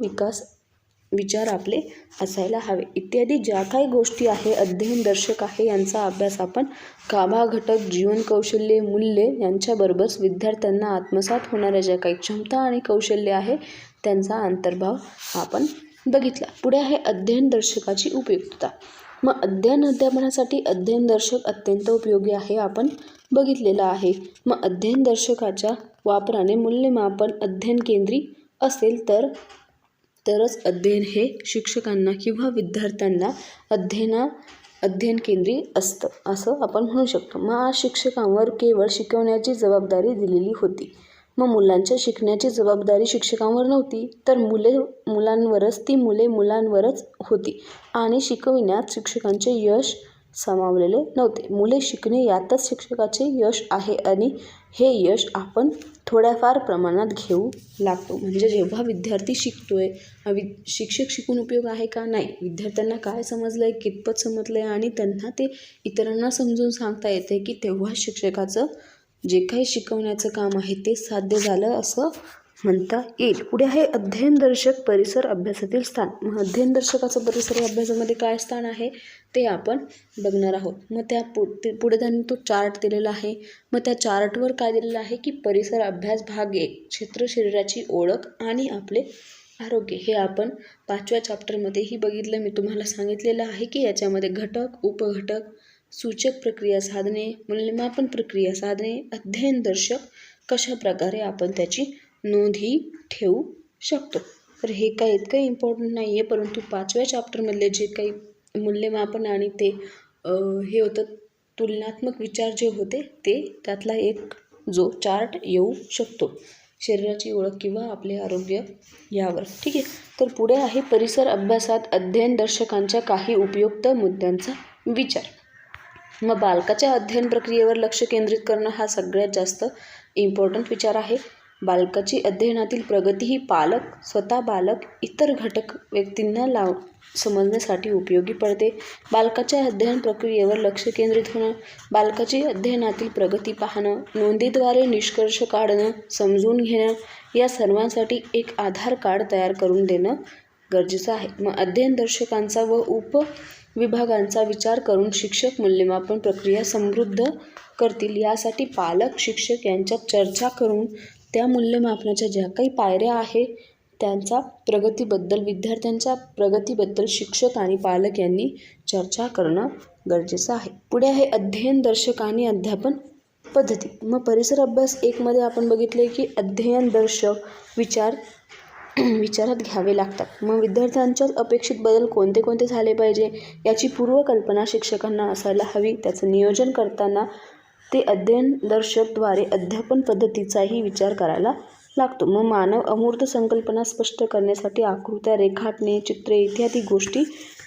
विचार आपले असायला हवे. इत्यादी ज्या काही गोष्टी आहे अध्ययनदर्शक आहे यांचा अभ्यास आपण गाभा घटक, जीवन कौशल्ये, मूल्ये यांच्याबरोबरच विद्यार्थ्यांना आत्मसात होणाऱ्या ज्या काही क्षमता आणि कौशल्य आहे त्यांचा अंतर्भाव आपण बघितला. पुढे आहे अध्ययनदर्शकाची उपयुक्तता. मग अध्यापनासाठी अध्ययनदर्शक अत्यंत उपयोगी आहे, आपण बघितलेलं आहे. मग अध्ययनदर्शकाच्या वापराने मूल्यमापन अध्ययन केंद्री असेल तरच अध्ययन हे शिक्षकांना किंवा विद्यार्थ्यांना अध्ययन केंद्री असतं असं आपण म्हणू शकतो. मग आज शिक्षकांवर केवळ शिकवण्याची जबाबदारी दिलेली होती. मग मुलांच्या शिकण्याची जबाबदारी शिक्षकांवर नव्हती, तर मुले मुलांवरच होती आणि शिकविण्यात शिक्षकांचे यश सामावलेले नव्हते. मुले शिकणे यातच शिक्षकाचे यश आहे आणि हे यश आपण थोड्याफार प्रमाणात घेऊ लागतो. म्हणजे जेव्हा विद्यार्थी शिकतोय, शिक्षक शिकून उपयोग आहे का, नाही, विद्यार्थ्यांना काय समजलं आहे, कितपत समजलं आहे आणि त्यांना ते इतरांना समजून सांगता येते की तेव्हा शिक्षकाचं जे काही शिकवण्याचं काम आहे ते साध्य झालं असं म्हणता येईल. पुढे आहे अध्ययनदर्शक परिसर अभ्यासातील स्थान. मग अध्ययनदर्शकाचं परिसर अभ्यासामध्ये काय स्थान आहे ते आपण बघणार आहोत. मग पुढे त्यांनी तो चार्ट दिलेला आहे. मग त्या चार्टवर काय दिलेलं आहे की परिसर अभ्यास भाग 1 क्षेत्र, शरीराची ओळख आणि आपले आरोग्य. हे आपण 5व्या चॅप्टरमध्येही बघितलं. मी तुम्हाला सांगितलेलं आहे की याच्यामध्ये घटक, उपघटक, सूचक प्रक्रिया साधने, मूल्यमापन प्रक्रिया साधने, अध्ययनदर्शक कशा प्रकारे आपण त्याची नोंदही ठेवू शकतो. तर हे काही इतकं इम्पॉर्टंट नाही आहे, परंतु 5व्या चॅप्टरमधले जे काही मूल्यमापन आणि ते हे होतं तुलनात्मक विचार जे होते ते त्यातला एक जो चार्ट येऊ शकतो शरीराची ओळख किंवा आपले आरोग्य यावर. ठीक आहे. तर पुढे आहे परिसर अभ्यासात अध्ययन दर्शकांच्या काही उपयुक्त मुद्द्यांचा विचार. मग बालकाच्या अध्ययन प्रक्रियेवर लक्ष केंद्रित करणं हा सगळ्यात जास्त इम्पॉर्टंट विचार आहे. बालकाची अध्ययनातील प्रगती ही पालक, स्वतः बालक, इतर घटक व्यक्तींना समजण्यासाठी उपयोगी पडते. बालकाच्या अध्ययन प्रक्रियेवर लक्ष केंद्रित होणं, बालकाची अध्ययनातील प्रगती पाहणं, नोंदीद्वारे निष्कर्ष काढणं, समजून घेणं या सर्वांसाठी एक आधार कार्ड तयार करून देणं गरजेचं आहे. मग अध्ययन दर्शकांचा व उपविभागांचा विचार करून शिक्षक मूल्यमापन प्रक्रिया समृद्ध करतील. यासाठी पालक, शिक्षक यांच्यात चर्चा करून त्या मूल्यमापनाच्या ज्या काही पायऱ्या आहेत त्यांचा प्रगतीबद्दल, विद्यार्थ्यांच्या प्रगतीबद्दल शिक्षक आणि पालक यांनी चर्चा करणं गरजेचं आहे. पुढे आहे अध्ययन दर्शक आणि अध्यापन पद्धती. मग परिसर अभ्यास 1मध्ये आपण बघितले की अध्ययन दर्शक विचारात घ्यावे लागतात. मग विद्यार्थ्यांच्या अपेक्षित बदल कोणते कोणते झाले पाहिजे याची पूर्वकल्पना शिक्षकांना असायला हवी. त्याचं नियोजन करताना ते अध्ययन दर्शकद्वारे अध्यापन पद्धतीचाही विचार करायला लागतो. मग मानव अमूर्त संकल्पना स्पष्ट करण्यासाठी आकृत्या, रेखाटणे, चित्रे इत्यादी गोष्टी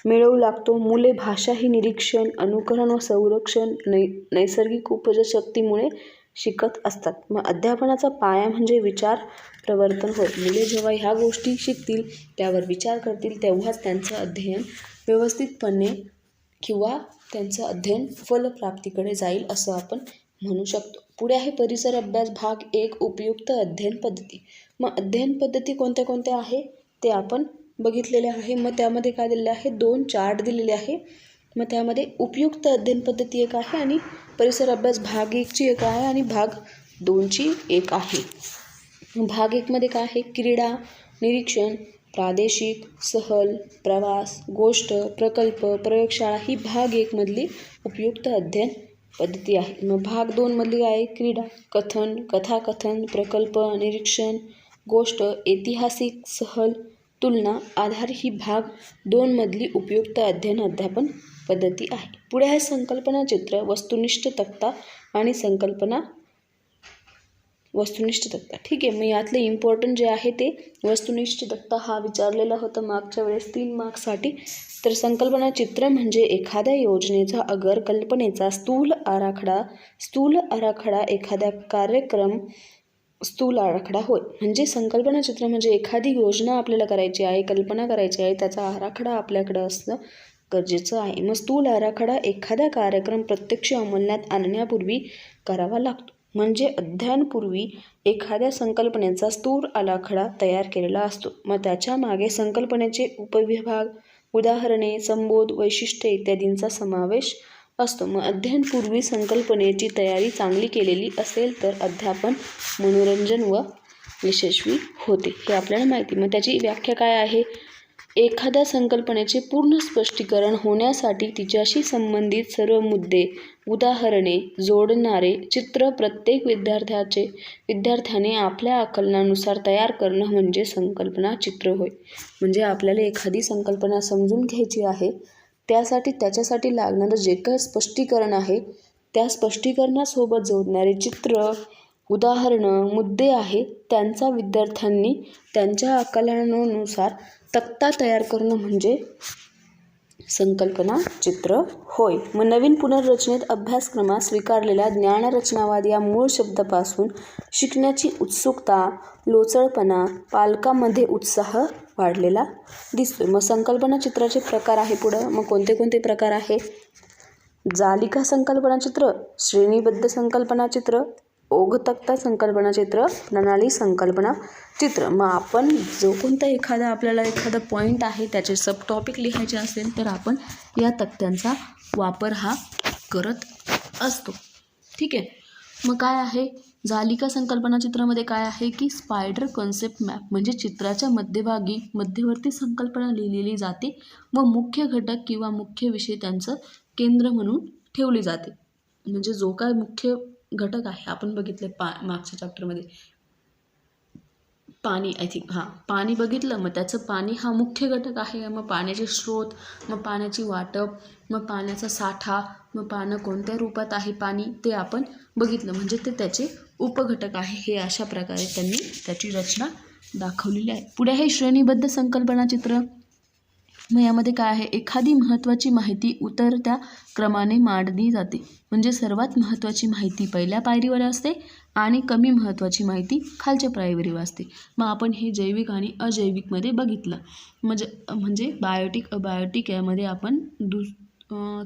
मिळवू लागतो. मुले भाषा ही निरीक्षण, अनुकरण व संरक्षण नैसर्गिक उपजशक्तीमुळे शिकत असतात. मग अध्यापनाचा पाया म्हणजे विचार प्रवर्तन होय. मुले जेव्हा ह्या गोष्टी शिकतील, त्यावर विचार करतील, तेव्हाच त्यांचं अध्ययन व्यवस्थितपणे किंवा त्यांचं अध्ययन फलप्राप्तीकडे जाईल असं आपण म्हणू शकतो. पुढे आहे परिसर अभ्यास भाग 1 उपयुक्त अध्ययन पद्धती. मग अध्ययन पद्धती कोणत्या कोणत्या आहे ते आपण बघितलेले आहे. मग त्यामध्ये काय दिलेलं आहे, 2 चार्ट दिलेले आहे. मग त्यामध्ये उपयुक्त अध्ययन पद्धती एक आहे आणि परिसर अभ्यास भाग 1ची एक आहे आणि भाग 2ची एक आहे. भाग 1मध्ये काय आहे, क्रीडा, निरीक्षण, प्रादेशिक, सहल, प्रवास, गोष्ट, प्रकल्प, प्रयोगशाळा ही भाग 1मधली उपयुक्त अध्ययन पद्धती आहे. मग भाग 2मधली काय आहे, क्रीडा, कथन, कथाकथन, प्रकल्प, निरीक्षण, गोष्ट, ऐतिहासिक, सहल, तुलना, आधार ही भाग 2मधली उपयुक्त अध्यापन पद्धती आहे. पुढे आहे संकल्पना चित्र, वस्तुनिष्ठ तक्ता आणि वस्तुनिष्ठ तक्ता. ठीक आहे. मग यातले इम्पॉर्टंट जे आहे ते वस्तुनिष्ठ तक्ता हा विचारलेला होता मागच्या वेळेस 3 मार्क्ससाठी. तर संकल्पना चित्र म्हणजे एखाद्या योजनेचा अगर कल्पनेचा स्थूल आराखडा एखाद्या कार्यक्रम स्थूल आराखडा होय. म्हणजे संकल्पना चित्र म्हणजे एखादी योजना आपल्याला करायची आहे, कल्पना करायची आहे, त्याचा आराखडा आपल्याकडे असणं गरजेचं आहे. मग स्थूल आराखडा एखादा कार्यक्रम प्रत्यक्ष अंमलात आणण्यापूर्वी करावा लागतो. म्हणजे अध्ययनापूर्वी एखाद्या संकल्पनेचा स्थूल आराखडा तयार केलेला असतो. मग त्याच्या मागे संकल्पनेचे उपविभाग, उदाहरणे, संबोध, वैशिष्ट्ये इत्यादींचा समावेश असतो. मग अध्ययनपूर्वी संकल्पनेची तयारी चांगली केलेली असेल तर अध्यापन मनोरंजन व यशस्वी होते, हे आपल्याला माहिती. मग त्याची व्याख्या काय आहे, एखाद्या संकल्पनेचे पूर्ण स्पष्टीकरण होण्यासाठी तिच्याशी संबंधित सर्व मुद्दे, उदाहरणे जोडणारे चित्र प्रत्येक विद्यार्थ्याने आपल्या आकलनानुसार तयार करणं म्हणजे संकल्पना चित्र होय. म्हणजे आपल्याला एखादी संकल्पना समजून घ्यायची आहे, त्याच्यासाठी लागणारं जे काही स्पष्टीकरण आहे त्या स्पष्टीकरणासोबत जोडणारे चित्र, उदाहरणं, मुद्दे आहेत त्यांचा विद्यार्थ्यांनी त्यांच्या आकलनानुसार तक्ता तयार करणं म्हणजे संकल्पना चित्र होय. मग नवीन पुनर्रचनेत अभ्यासक्रमात स्वीकारलेल्या ज्ञानरचनावाद या मूळ शब्दापासून शिकण्याची उत्सुकता, लोचळपणा, पालकांमध्ये उत्साह वाढलेला दिसतो. मग संकल्पना चित्राचे प्रकार आहे पुढं. मग कोणते कोणते प्रकार आहे, जालिका संकल्पना चित्र, श्रेणीबद्ध संकल्पना चित्र, ओघतक्ता संकल्पना चित्र, प्रणाली संकल्पना चित्र. मग आपण जो कोणता आपल्याला एखादा पॉईंट आहे त्याचे सब टॉपिक लिहायचे असेल तर आपण या तक्त्यांचा वापर हा करत असतो. ठीक आहे. मग काय आहे, जालिका संकल्पना चित्रामध्ये काय आहे की स्पायडर कॉन्सेप्ट मॅप म्हणजे चित्राच्या मध्यवर्ती संकल्पना लिहिलेली जाते व मुख्य घटक किंवा मुख्य विषय त्यांचं केंद्र म्हणून ठेवले जाते. म्हणजे जो काय मुख्य घटक आहे आपण बघितले मागच्या चॅप्टरमध्ये पाणी आय थिंक पाणी बघितलं. मग त्याचं पाणी हा मुख्य घटक आहे. मग पाण्याचे स्रोत, मग पाण्याची वाटप, मग पाण्याचा साठा, मग पाणी कोणत्या रूपात आहे पाणी ते आपण बघितलं. म्हणजे ते त्याचे उपघटक आहे. हे अशा प्रकारे त्यांनी त्याची रचना दाखवलेली आहे. पुढे आहे श्रेणीबद्ध संकल्पना चित्र. मग यामध्ये काय आहे, एखादी महत्त्वाची माहिती उतरत्या क्रमाने मांडली जाते. म्हणजे सर्वात महत्त्वाची माहिती पहिल्या पायरीवर असते आणि कमी महत्त्वाची माहिती खालच्या पायरीवर असते. मग आपण हे जैविक आणि अजैविकमध्ये बघितलं. म्हणजे बायोटिक अबायोटिक यामध्ये आपण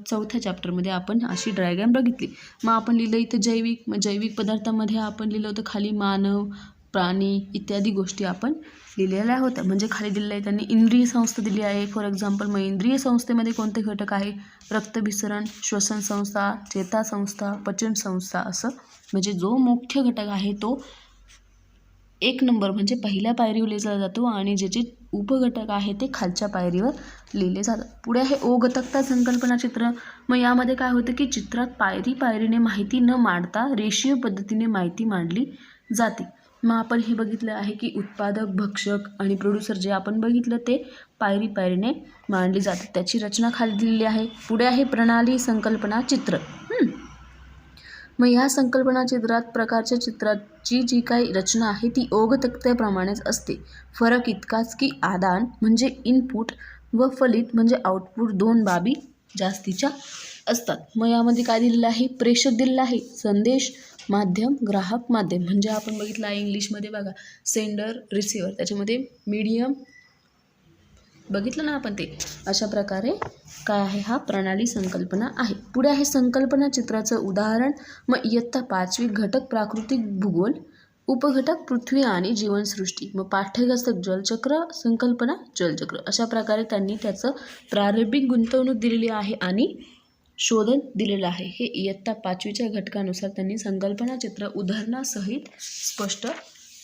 चौथ्या चॅप्टरमध्ये आपण अशी डायग्राम बघितली. मग आपण लिहिलं इथं जैविक. मग जैविक पदार्थामध्ये आपण लिहिलं होतं खाली मानव, प्राणी इत्यादी गोष्टी आपण लिहिलेल्या होत्या. म्हणजे खाली दिलेलं आहे त्यांनी इंद्रिय संस्था दिली आहे फॉर एक्झाम्पल. मग इंद्रिय संस्थेमध्ये कोणते घटक आहे, रक्तभिसरण, श्वसन संस्था, चेतासंस्था, पचन संस्था, असं म्हणजे जो मुख्य घटक आहे तो 1 नंबर म्हणजे पहिल्या पायरीवर लिहिला जातो आणि ज्याचे उपघटक आहे ते खालच्या पायरीवर लिहिले जातात. पुढे आहे ओघतकता संकल्पना चित्र. मग यामध्ये काय होतं की चित्रात पायरी पायरीने माहिती न मांडता रेषीय पद्धतीने माहिती मांडली जाते. मग आपण हे बघितलं आहे की उत्पादक, भक्षक आणि प्रोड्युसर जे आपण बघितलं ते पायरी पायरीने मांडली जाते. त्याची रचना खाली दिलेली आहे. पुढे आहे प्रणाली संकल्पना चित्र. मग या संकल्पना चित्रात प्रकारच्या चित्राची जी काही रचना आहे ती ओघतक्त्याप्रमाणेच असते. फरक इतकाच की आदान म्हणजे इनपुट व फलित म्हणजे आउटपुट 2 बाबी जास्तीच्या असतात. मग यामध्ये काय दिलेलं आहे, प्रेषक दिलेला आहे, संदेश माध्यम, ग्राहक माध्यम. म्हणजे आपण बघितलं आहे इंग्लिशमध्ये बघा सेंडर रिसिव्हर, त्याच्यामध्ये मीडियम बघितलं ना आपण ते. अशा प्रकारे काय आहे, हा प्रणाली संकल्पना आहे. पुढे आहे संकल्पना चित्राचं उदाहरण. मग इयत्ता 5वी घटक प्राकृतिक भूगोल, उपघटक पृथ्वी आणि जीवनसृष्टी. मग पाठ्यपुस्तक जलचक्र संकल्पना जलचक्र. अशा प्रकारे त्यांनी त्याचं प्रारंभिक गुंतवणूक दिलेली आहे आणि शोधन दिलेलं आहे. हे इयत्ता 5वीच्या घटकानुसार त्यांनी संकल्पना चित्र उदाहरणासहित स्पष्ट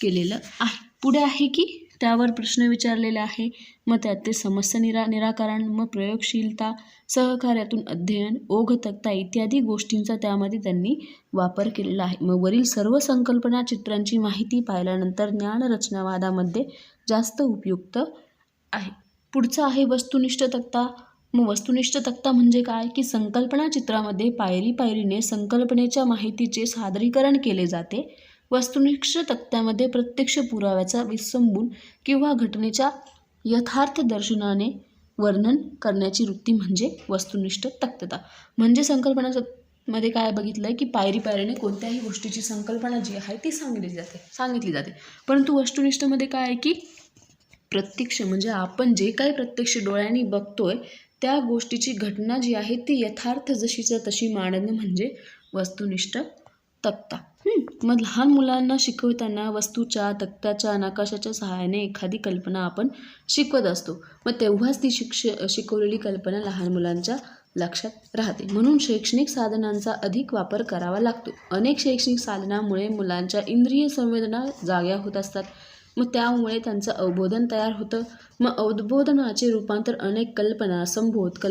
केलेलं आहे. पुढे आहे की त्यावर प्रश्न विचारलेले आहे. मग त्यात ते समस्या निराकरण, मग प्रयोगशीलता, सहकार्यातून अध्ययन, ओघतकता इत्यादी गोष्टींचा त्यामध्ये त्यांनी वापर केलेला आहे. मग वरील सर्व संकल्पना चित्रांची माहिती पाहिल्यानंतर ज्ञानरचनावादामध्ये जास्त उपयुक्त आहे. पुढचा आहे वस्तुनिष्ठ तक्ता. मग वस्तुनिष्ठ तक्ता म्हणजे काय की संकल्पना चित्रामध्ये पायरी पायरीने संकल्पनेच्या माहितीचे सादरीकरण केले जाते. वस्तुनिष्ठ तक्त्यामध्ये प्रत्यक्ष पुराव्याचा विसंबून किंवा घटनेच्या यथार्थ दर्शनाने वर्णन करण्याची वृत्ती म्हणजे वस्तुनिष्ठ तक्तता. म्हणजे संकल्पनामध्ये काय बघितलं आहे की पायरी पायरीने कोणत्याही गोष्टीची संकल्पना जी आहे ती सांगितली जाते. परंतु वस्तुनिष्ठमध्ये काय आहे की प्रत्यक्ष म्हणजे आपण जे काही प्रत्यक्ष डोळ्यांनी बघतोय त्या गोष्टीची घटना जी आहे ती यथार्थ जशीच्या तशी मांडणं म्हणजे वस्तुनिष्ठ तक्ता. मग लहान मुलांना शिकवताना वस्तूच्या, तक्त्याच्या, नकाशाच्या सहाय्याने एखादी कल्पना आपण शिकवत असतो. मग तेव्हाच ती शिकवलेली कल्पना लहान मुलांच्या लक्षात राहते. म्हणून शैक्षणिक साधनांचा अधिक वापर करावा लागतो. अनेक शैक्षणिक साधनांमुळे मुलांच्या इंद्रिय संवेदना जाग्या होत असतात. मग त्यामुळे त्यांचं अवबोधन तयार होतं. मग अवबोधनाचे रूपांतर अनेक कल्पना, संबोध,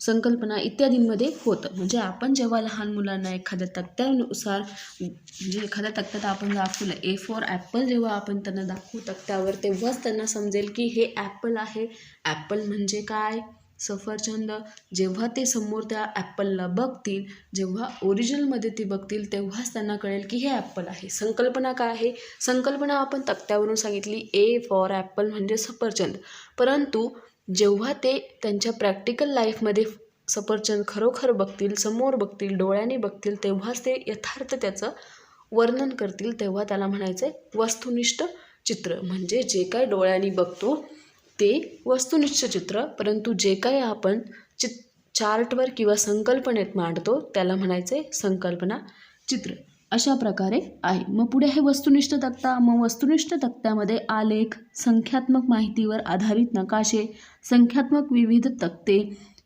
संकल्पना इत्यादींमध्ये होतं. म्हणजे आपण जेव्हा लहान मुलांना एखाद्या तक्त्यानुसार म्हणजे एखाद्या तक्त्यात आपण दाखवलं A फॉर ॲपल, जेव्हा आपण त्यांना दाखवू तक्त्यावर तेव्हाच त्यांना समजेल की हे ॲपल आहे. ॲपल म्हणजे काय, सफरचंद. जेव्हा ते समोर त्या ॲपलला बघतील, जेव्हा ओरिजिनलमध्ये ते बघतील तेव्हाच त्यांना कळेल की हे ॲपल आहे. संकल्पना काय आहे, संकल्पना आपण तक्त्यावरून सांगितली A फॉर ॲपल म्हणजे सफरचंद. परंतु जेव्हा ते त्यांच्या प्रॅक्टिकल लाईफमध्ये सफरचंद खरोखर बघतील, समोर बघतील, डोळ्यांनी बघतील तेव्हाच ते यथार्थ त्याचं वर्णन करतील. तेव्हा त्याला म्हणायचं आहे वस्तुनिष्ठ चित्र. म्हणजे जे काय डोळ्यांनी बघतो ते वस्तुनिष्ठ चित्र, परंतु जे काही आपण चार्टवर किंवा संकल्पनेत मांडतो त्याला म्हणायचं आहे संकल्पना चित्र. अशा प्रकारे आहे. मग पुढे आहे वस्तुनिष्ठ तक्ता. मग वस्तुनिष्ठ तक्त्यामध्ये आलेख, संख्यात्मक माहितीवर आधारित नकाशे, संख्यात्मक विविध तक्ते,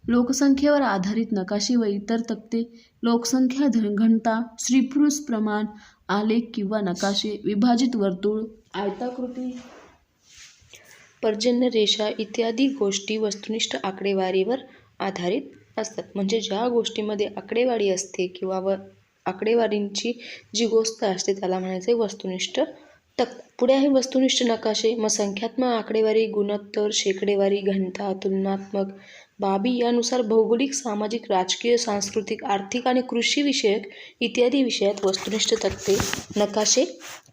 लोकसंख्येवर आधारित नकाशे व इतर तक्ते, लोकसंख्या घनता, स्त्री-पुरुष प्रमाण, आलेख किंवा नकाशे, विभाजित वर्तुळ, आयताकृती, पर्जन्य रेषा इत्यादी गोष्टी वस्तुनिष्ठ आकडेवारीवर आधारित असतात. म्हणजे ज्या गोष्टीमध्ये आकडेवारी असते किंवा आकडेवारींची जी गोष्ट असते त्याला म्हणायचं आहे वस्तुनिष्ठ पुढे आहे वस्तुनिष्ठ नकाशे. मग संख्यात्मक आकडेवारी, गुणोत्तर, शेकडेवारी, घनता, तुलनात्मक बाबी यानुसार भौगोलिक, सामाजिक, राजकीय, सांस्कृतिक, आर्थिक आणि कृषी विषयक इत्यादी विषयात वस्तुनिष्ठ तक्ते, नकाशे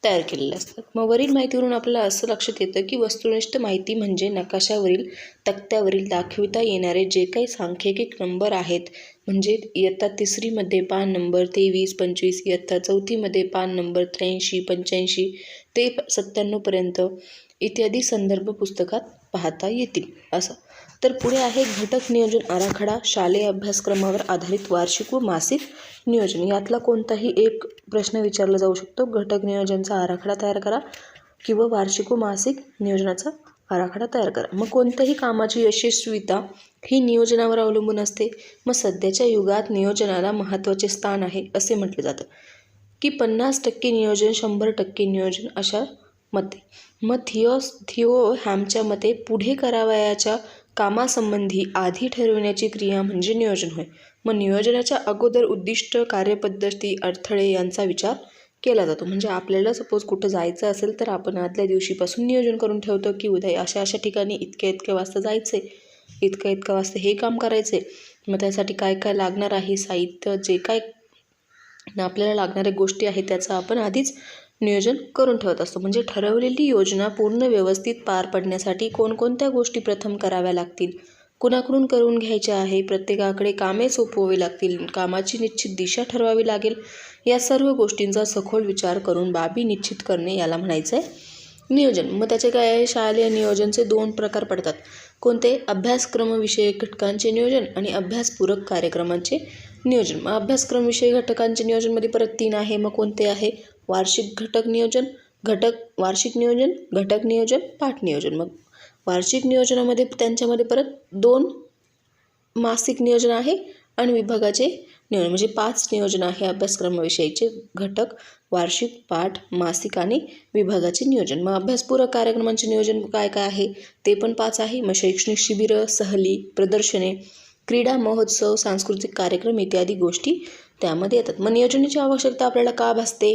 तयार केलेले असतात. मग वरील माहितीवरून आपल्याला असं लक्षात येतं की वस्तुनिष्ठ माहिती म्हणजे नकाशावरील, तक्त्यावरील दाखविता येणारे जे काही सांख्यिक नंबर आहेत, म्हणजे इयत्ता 3मध्ये पान नंबर 23, 25, इयत्ता 4मध्ये पान नंबर 83, 85 ते 97पर्यंत इत्यादी संदर्भ पुस्तकात पाहता येतील असं. तर पुढे आहे घटक नियोजन आराखडा, शालेय अभ्यासक्रमावर आधारित वार्षिक व मासिक नियोजन. यातला कोणताही एक प्रश्न विचारला जाऊ शकतो. घटक नियोजनचा आराखडा तयार करा किंवा वार्षिक व मासिक नियोजनाचा आराखडा तयार करा. मग कोणत्याही कामाची यशस्वीता ही नियोजनावर अवलंबून असते. मग सध्याच्या युगात नियोजनाला महत्त्वाचे स्थान आहे असे म्हटले जातं की 50% नियोजन, 100% नियोजन अशा मते. मग थिओ हॅमच्या मते पुढे करावयाच्या कामासंबंधी आधी ठरविण्याची क्रिया म्हणजे नियोजन होय. मग नियोजनाच्या अगोदर उद्दिष्ट, कार्यपद्धती, अडथळे यांचा विचार केला जातो. म्हणजे आपल्याला सपोज कुठं जायचं असेल तर आपण आदल्या दिवशीपासून नियोजन करून ठेवतो की उद्या अशा ठिकाणी इतक्या वाजता जायचं आहे, इतक्या वाजता हे काम करायचं आहे. मग त्यासाठी काय काय लागणार आहे साहित्य, जे काय आपल्याला लागणाऱ्या गोष्टी आहेत त्याचं आपण आधीच नियोजन करून ठेवत असतो. म्हणजे ठरवलेली योजना पूर्ण व्यवस्थित पार पडण्यासाठी कोणकोणत्या गोष्टी प्रथम कराव्या लागतील, कुणाकडून करून घ्यायच्या आहे, प्रत्येकाकडे कामे सोपवावी लागतील, कामाची निश्चित दिशा ठरवावी लागेल, या सर्व गोष्टींचा सखोल विचार करून बाबी निश्चित करणे याला म्हणायचं आहे नियोजन. मग त्याचे काय आहे, शालेय नियोजनचे 2 प्रकार पडतात. कोणते? अभ्यासक्रमविषयक घटकांचे नियोजन आणि अभ्यासपूरक कार्यक्रमांचे नियोजन. मग अभ्यासक्रमविषयी घटकांचे नियोजनमध्ये परत 3 आहे. मग कोणते आहे? वार्षिक घटक नियोजन, वार्षिक नियोजन, घटक नियोजन, पाठ नियोजन. मग वार्षिक नियोजनामध्ये त्यांच्यामध्ये परत 2 मासिक नियोजन आहे आणि विभागाचे नियोजन, म्हणजे 5 नियोजन आहे अभ्यासक्रमाविषयीचे: घटक, वार्षिक, पाठ, मासिक आणि विभागाचे नियोजन. मग अभ्यासपूरक कार्यक्रमांचे नियोजन काय काय आहे ते पण 5 आहे. मग शैक्षणिक शिबिरं, सहली, प्रदर्शने, क्रीडा महोत्सव, सांस्कृतिक कार्यक्रम इत्यादी गोष्टी त्यामध्ये येतात. मग नियोजनाची आवश्यकता आपल्याला का भासते?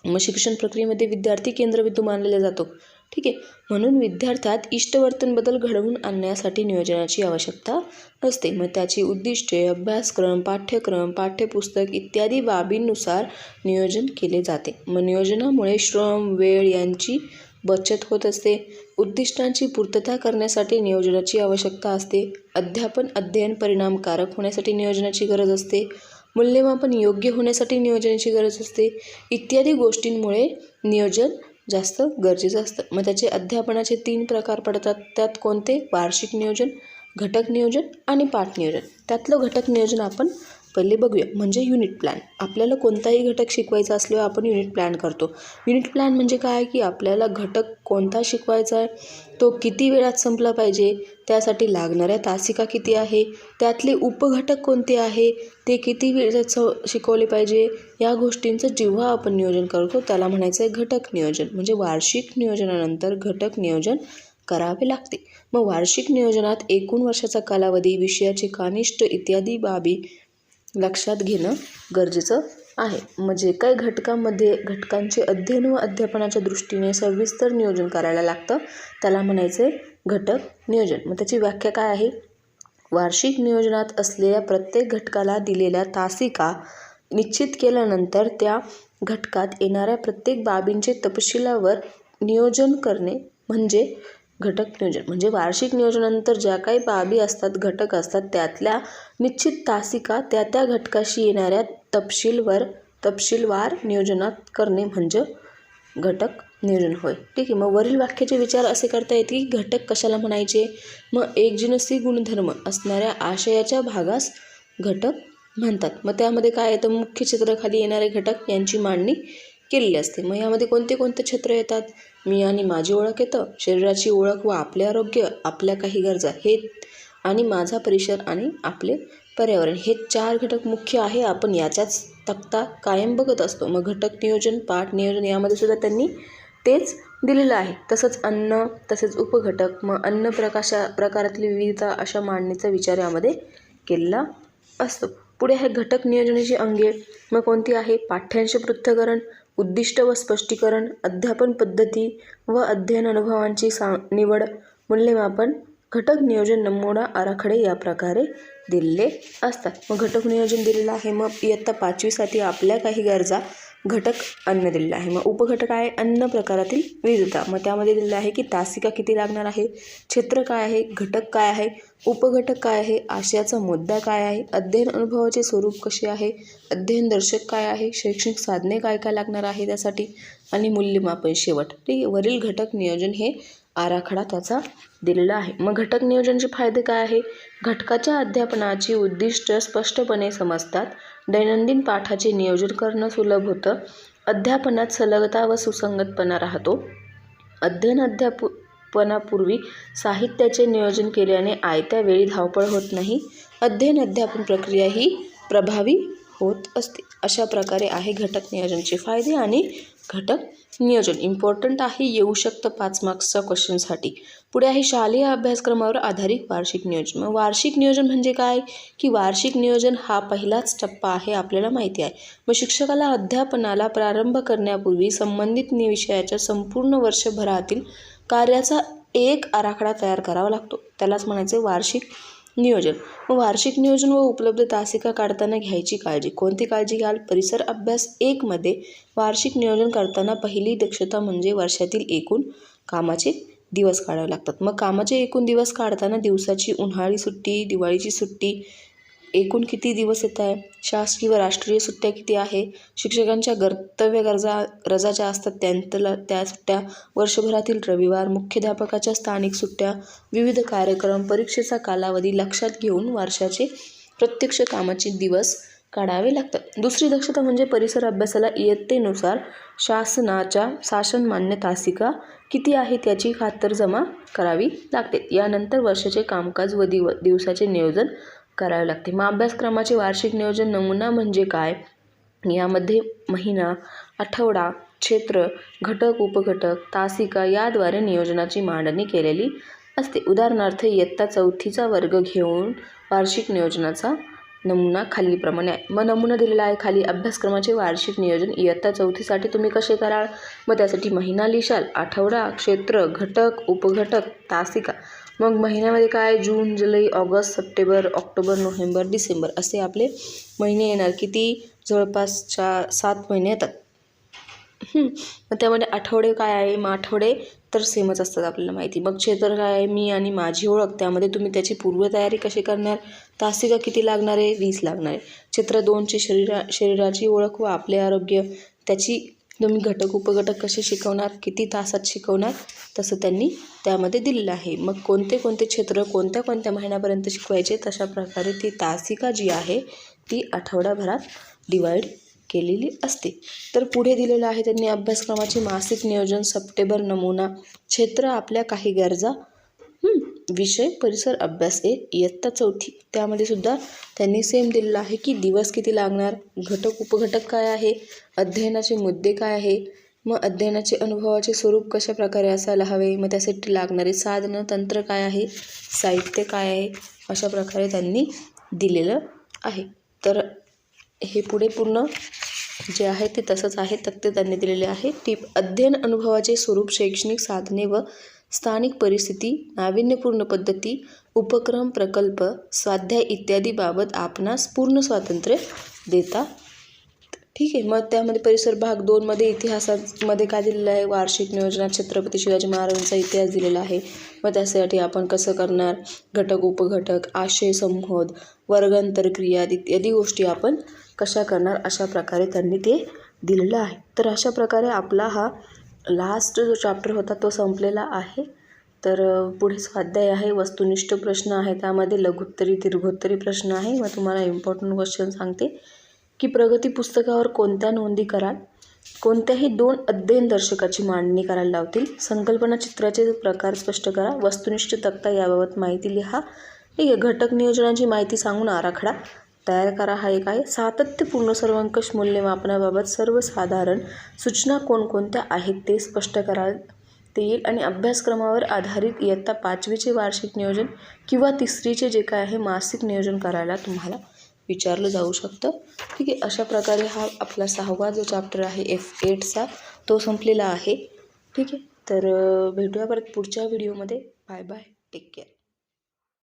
मग शिक्षण प्रक्रियेमध्ये विद्यार्थी केंद्रबिंदू मानला जातो, ठीक आहे. म्हणून विद्यार्थ्यात इष्टवर्तन बदल घडवून आणण्यासाठी नियोजनाची आवश्यकता असते. मग त्याची उद्दिष्टे, अभ्यासक्रम, पाठ्यक्रम, पाठ्यपुस्तक इत्यादी बाबींनुसार नियोजन केले जाते. मग नियोजनामुळे श्रम, वेळ यांची बचत होत असते. उद्दिष्टांची पूर्तता करण्यासाठी नियोजनाची आवश्यकता असते. अध्ययन परिणामकारक होण्यासाठी नियोजनाची गरज असते. मूल्यमापन योग्य होण्यासाठी नियोजनाची गरज असते. इत्यादी गोष्टींमुळे नियोजन जास्त गरजेचं असतं. मग त्याचे अध्यापनाचे 3 प्रकार पडतात. त्यात कोणते? वार्षिक नियोजन, घटक नियोजन आणि पाठ नियोजन. त्यातलं घटक नियोजन आपण पहिले बघूया, म्हणजे युनिट प्लॅन. आपल्याला कोणताही घटक शिकवायचा असल्यावर आपण युनिट प्लॅन करतो. युनिट प्लॅन म्हणजे काय की आपल्याला घटक कोणता शिकवायचा आहे, तो किती वेळात संपला पाहिजे, त्यासाठी लागणाऱ्या तासिका किती आहे, त्यातले उपघटक कोणते आहे, ते किती वेळात शिकवले पाहिजे, या गोष्टींचं जेव्हा आपण नियोजन करतो त्याला म्हणायचं आहे घटक नियोजन. म्हणजे वार्षिक नियोजनानंतर घटक नियोजन करावे लागते. मग वार्षिक नियोजनात एकूण वर्षाचा कालावधी, विषयाचे कानिष्ठ इत्यादी बाबी लक्षात घेणं गरजेचं आहे. मग जे काही घटकांचे अध्ययन व अध्यापनाच्या दृष्टीने सविस्तर नियोजन करायला लागतं त्याला म्हणायचं आहे घटक नियोजन. मग त्याची व्याख्या काय आहे? वार्षिक नियोजनात असलेल्या प्रत्येक घटकाला दिलेल्या तासिका निश्चित केल्यानंतर त्या घटकात येणाऱ्या प्रत्येक बाबींचे तपशिलावर नियोजन करणे म्हणजे घटक नियोजन. म्हणजे वार्षिक नियोजनानंतर ज्या काही बाबी असतात, घटक असतात, त्यातल्या निश्चित तासिका त्या घटकाशी येणाऱ्या तपशीलवार नियोजनात करणे म्हणजे घटक नियोजन होय, ठीक आहे. मग वरील वाक्याचे विचार असे करता येते की घटक कशाला म्हणायचे? मग एकजिनसी गुणधर्म असणाऱ्या आशयाच्या भागास घटक म्हणतात. मग त्यामध्ये काय येतं? मुख्य क्षेत्राखाली येणारे घटक यांची मांडणी केलेली असते. मग यामध्ये कोणते क्षेत्र येतात? मी आणि माझी ओळख येतं, शरीराची ओळख व आपले आरोग्य, आपल्या काही गरजा हे, आणि माझा परिसर आणि आपले पर्यावरण, हे 4 घटक मुख्य आहे. आपण याचाच तक्ता कायम बघत असतो. मग घटक नियोजन, पाठ नियोजन यामध्ये सुद्धा त्यांनी तेच दिलेलं आहे. तसंच अन्न, तसेच उपघटक, मग अन्न प्रकारातली विविधता अशा मांडणीचा विचार यामध्ये केलेला असतो. पुढे आहे घटक नियोजनाची अंगे. मग कोणती आहे? पाठ्यांश पृथक्करण, उद्दिष्ट व स्पष्टीकरण, अध्यापन पद्धती व अध्ययन अनुभवांची निवड, मूल्यमापन, घटक नियोजन, नमुना आराखडे या प्रकारे दिलेले असतात. मग घटक नियोजन दिलेलं आहे. मग इयत्ता 5वीसाठी आपल्या काही गरजा घटक अन्न दिलेलं आहे. मग उपघटक आहे अन्न प्रकारातील विविधता. मग त्यामध्ये दिलेलं आहे की तासिका किती लागणार आहे, क्षेत्र काय आहे, घटक काय आहे, उपघटक काय आहे, आशयाचा मुद्दा काय आहे, अध्ययन अनुभवाचे स्वरूप कसे आहे, अध्ययन दर्शक काय आहे, शैक्षणिक साधने काय काय लागणार आहे त्यासाठी, आणि मूल्यमापन शेवट. ठीक आहे. वरील घटक नियोजन हे आराखडा त्याचा दिलेला आहे. मग घटक नियोजनाचे फायदे काय आहे? घटकाच्या अध्यापनाची उद्दिष्ट स्पष्टपणे समजतात. दैनंदिन पाठाचे नियोजन करणं सुलभ होतं. अध्यापनात सलगता व सुसंगतपणा राहतो. अध्यापनापूर्वी साहित्याचे नियोजन केल्याने आयत्या वेळी धावपळ होत नाही. अध्यापन प्रक्रिया ही प्रभावी होत असते. अशा प्रकारे आहे घटक नियोजनाचे फायदे आणि घटक नियोजन. इम्पॉर्टंट आहे, येऊ शकतं 5 मार्क्सच्या क्वेश्चनसाठी. पुढे आहे शालेय अभ्यासक्रमावर आधारित वार्षिक नियोजन. मग वार्षिक नियोजन म्हणजे काय की वार्षिक नियोजन हा पहिलाच टप्पा आहे, आपल्याला माहिती आहे. मग शिक्षकाला अध्यापनाला प्रारंभ करण्यापूर्वी संबंधित विषयाच्या संपूर्ण वर्षभरातील कार्याचा एक आराखडा तयार करावा लागतो. त्यालाच म्हणायचे वार्षिक नियोजन. मग वार्षिक नियोजन व उपलब्ध तासिका काढताना घ्यायची काळजी. कोणती काळजी घ्याल? परिसर अभ्यास 1 मध्ये वार्षिक नियोजन करताना पहिली दक्षता म्हणजे वर्षातील एकूण कामाचे दिवस काढावे लागतात. मग कामाचे एकूण दिवस काढताना दिवसाची उन्हाळी सुट्टी, दिवाळीची सुट्टी, एकूण किती दिवस येत आहे, शासकीय व राष्ट्रीय सुट्ट्या किती आहे, शिक्षकांच्या रजा ज्या असतात त्या सुट्ट्या, वर्षभरातील रविवार, मुख्याध्यापकाच्या स्थानिक सुट्ट्या, विविध कार्यक्रम, परीक्षेचा कालावधी लक्षात घेऊन वर्षाचे प्रत्यक्ष कामाचे दिवस काढावे लागतात. दुसरी दक्षता म्हणजे परिसर अभ्यासाला इयत्तेनुसार शासनमान्य तासिका किती आहे त्याची खातरजमा करावी लागते. यानंतर वर्षाचे कामकाज व दिवसाचे नियोजन करावे लागते. मग अभ्यासक्रमाचे वार्षिक नियोजन नमुना म्हणजे काय? यामध्ये महिना, आठवडा, क्षेत्र, घटक, उपघटक, तासिका याद्वारे नियोजनाची मांडणी केलेली असते. उदाहरणार्थ इयत्ता 4थीचा वर्ग घेऊन वार्षिक नियोजनाचा नमुना खालीलप्रमाणे आहे. मग नमुना दिलेला आहे खाली. अभ्यासक्रमाचे वार्षिक नियोजन इयत्ता 4थीसाठी तुम्ही कसे कराल? मग त्यासाठी महिना लिहिशाल, आठवडा, क्षेत्र, घटक, उपघटक, तासिका. मग महिन्यामध्ये काय? जून, जुलै, ऑगस्ट, सप्टेंबर, ऑक्टोबर, नोव्हेंबर, डिसेंबर असे आपले महिने येणार. किती? जवळपास 7 महिने येतात. मग त्यामध्ये आठवडे काय आहे? मग आठवडे तर सेमच असतात, आपल्याला माहिती. मग क्षेत्र काय आहे? मी आणि माझी ओळख. त्यामध्ये तुम्ही त्याची पूर्वतयारी कशी करणार? तासिका किती लागणार आहे? 20 लागणार आहे. क्षेत्र 2चे शरीराची ओळख व आपले आरोग्य. त्याची तुम्ही घटक उपघटक कसे शिकवणार, किती तासात शिकवणार, तसं त्यांनी त्यामध्ये दिलेलं आहे. मग कोणते क्षेत्र कोणत्या महिन्यापर्यंत शिकवायचे, तशा प्रकारे ती तासिका जी आहे ती आठवड्याभरात डिवाईड केलेली असते. तर पुढे दिलेलं आहे त्यांनी अभ्यासक्रमाचे मासिक नियोजन, सप्टेंबर नमुना, क्षेत्र आपल्या काही गरजा, विषय परिसर अभ्यास 1 इयत्ता 4थी. त्यामध्ये सुद्धा त्यांनी सेम दिलेलं आहे की दिवस किती लागणार, घटक उपघटक काय आहे, अध्ययनाचे मुद्दे काय आहे, मग अध्ययनाचे अनुभवाचे स्वरूप कशा प्रकारे असायला हवे, मग त्यासाठी लागणारे साधनं तंत्र काय आहे, साहित्य काय आहे, अशा प्रकारे त्यांनी दिलेलं आहे. तर हे पुढे पूर्ण जे आहे ते तसंच आहे, तक्ते त्यांनी दिलेले आहे. टिप: अध्ययन अनुभवाचे स्वरूप, शैक्षणिक साधने व स्थानिक परिस्थिती, नाविन्यपूर्ण पद्धती, उपक्रम, प्रकल्प, स्वाध्याय इत्यादी बाबत आपणास पूर्ण स्वातंत्र्य देतात. ठीक आहे. मग त्यामध्ये परिसर भाग 2 मध्ये इतिहासामध्ये काय दिलेलं आहे? वार्षिक नियोजनात छत्रपती शिवाजी महाराजांचा इतिहास दिलेला आहे. मग त्यासाठी आपण कसं करणार? घटक उपघटक, आशय संबोध, वर्गांतर क्रिया इत्यादी गोष्टी आपण कशा करणार, अशा प्रकारे त्यांनी ते दिलेलं आहे. तर अशा प्रकारे आपला हा लास्ट जो चॅप्टर होता तो संपलेला आहे. तर पुढे स्वाध्याय आहे, वस्तुनिष्ठ प्रश्न आहे, त्यामध्ये लघुत्तरी दीर्घोत्तरी प्रश्न आहे. मग तुम्हाला इम्पॉर्टंट क्वेश्चन सांगते की प्रगती पुस्तकावर कोणत्या नोंदी कराल, कोणत्याही 2 अध्ययन दर्शकाची मांडणी करायला लावतील, संकल्पना चित्राचे प्रकार स्पष्ट करा, वस्तुनिष्ठ तक्ता याबाबत माहिती लिहा, घटक नियोजनाची माहिती सांगून आराखडा तयार करा. हा एक आहे. सातत्यपूर्ण सर्वंकष मूल्यमापनाबाबत सर्वसाधारण सूचना कोणकोणत्या आहेत ते स्पष्ट करता येईल. आणि अभ्यासक्रमावर आधारित इयत्ता 5वीचे वार्षिक नियोजन किंवा 3रीचे जे काय आहे मासिक नियोजन करायला तुम्हाला विचारलं जाऊ शकतं. ठीक आहे, अशा प्रकारे हा आपला 6वा जो चॅप्टर आहे F8चा तो संपलेला आहे. ठीक आहे, तर भेटूया परत पुढच्या व्हिडिओमध्ये. Bye bye, take care.